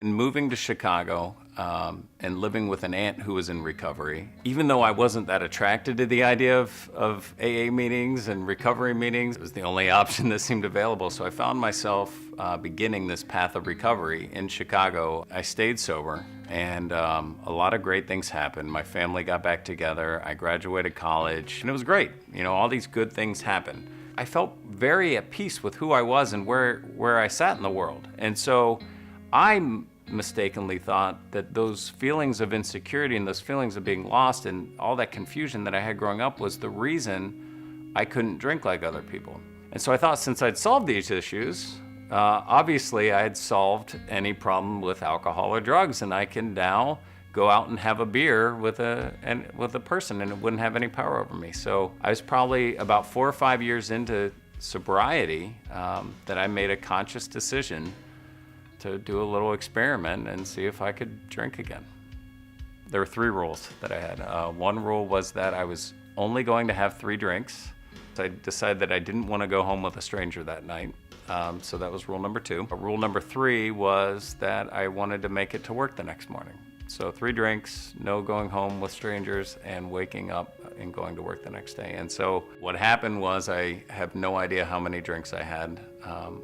And moving to Chicago and living with an aunt who was in recovery, even though I wasn't that attracted to the idea of AA meetings and recovery meetings, it was the only option that seemed available. So I found myself beginning this path of recovery in Chicago. I stayed sober, and a lot of great things happened. My family got back together. I graduated college, and it was great. All these good things happened. I felt very at peace with who I was and where I sat in the world. And so I mistakenly thought that those feelings of insecurity and those feelings of being lost and all that confusion that I had growing up was the reason I couldn't drink like other people. And so I thought, since I'd solved these issues, obviously I had solved any problem with alcohol or drugs, and I can now go out and have a beer with a person, and it wouldn't have any power over me. So I was probably about 4 or 5 years into sobriety that I made a conscious decision to do a little experiment and see if I could drink again. There were 3 rules that I had. One rule was that I was only going to have 3 drinks. I decided that I didn't want to go home with a stranger that night. So that was rule number 2. Rule number 3 was that I wanted to make it to work the next morning. So 3 drinks, no going home with strangers, and waking up and going to work the next day. And so what happened was, I have no idea how many drinks I had.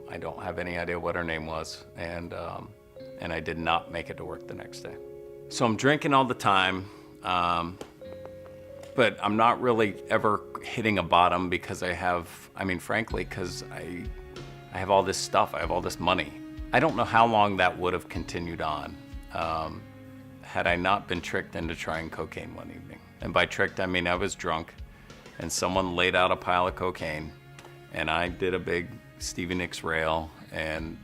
I don't have any idea what her name was, and I did not make it to work the next day. So I'm drinking all the time, but I'm not really ever hitting a bottom because frankly, because I have all this stuff, I have all this money. I don't know how long that would have continued on. Had I not been tricked into trying cocaine one evening. And by tricked, I mean I was drunk, and someone laid out a pile of cocaine, and I did a big Stevie Nicks rail, and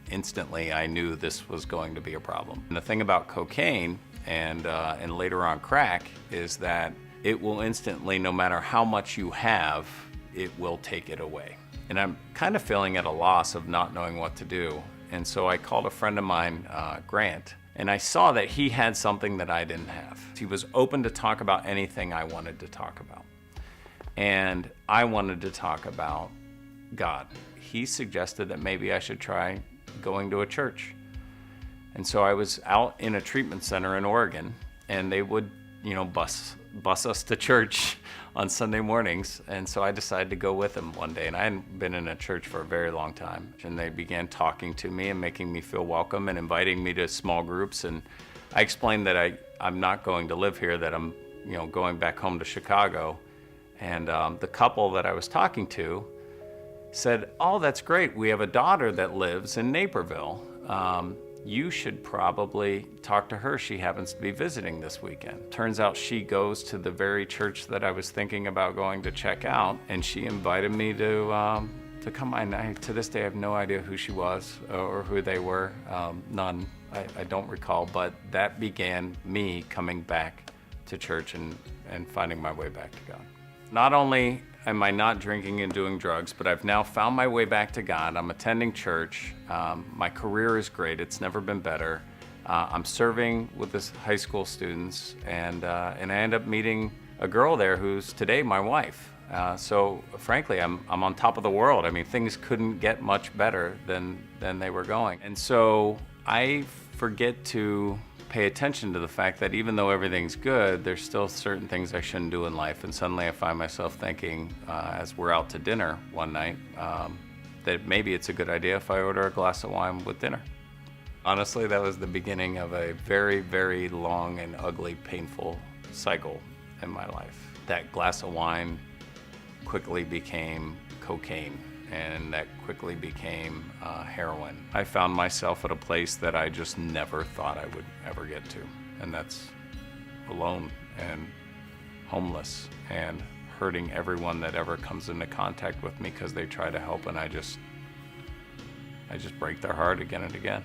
instantly I knew this was going to be a problem. And the thing about cocaine and later on crack is that it will instantly, no matter how much you have, it will take it away. And I'm kind of feeling at a loss of not knowing what to do. And so I called a friend of mine, Grant, and I saw that he had something that I didn't have. He was open to talk about anything I wanted to talk about. And I wanted to talk about God. He suggested that maybe I should try going to a church. And so I was out in a treatment center in Oregon, and they would, bus us to church on Sunday mornings. And so I decided to go with them one day, and I hadn't been in a church for a very long time. And they began talking to me and making me feel welcome and inviting me to small groups. And I explained that I'm not going to live here, that I'm going back home to Chicago. And the couple that I was talking to said, "Oh, that's great. We have a daughter that lives in Naperville. You should probably talk to her. She happens to be visiting this weekend." Turns out she goes to the very church that I was thinking about going to check out, and she invited me to come. And to this day, I have no idea who she was or who they were. None. I don't recall, but that began me coming back to church and finding my way back to God. Not only am I not drinking and doing drugs, but I've now found my way back to God. I'm attending church. My career is great. It's never been better. I'm serving with this high school students, and I end up meeting a girl there who's today my wife. So frankly, I'm on top of the world. Things couldn't get much better than they were going. And so I forget to pay attention to the fact that even though everything's good, there's still certain things I shouldn't do in life. And suddenly I find myself thinking, as we're out to dinner one night, that maybe it's a good idea if I order a glass of wine with dinner. Honestly, that was the beginning of a very, very long and ugly, painful cycle in my life. That glass of wine quickly became cocaine, and that quickly became heroin. I found myself at a place that I just never thought I would ever get to, and that's alone and homeless and hurting everyone that ever comes into contact with me because they try to help, and I just break their heart again and again.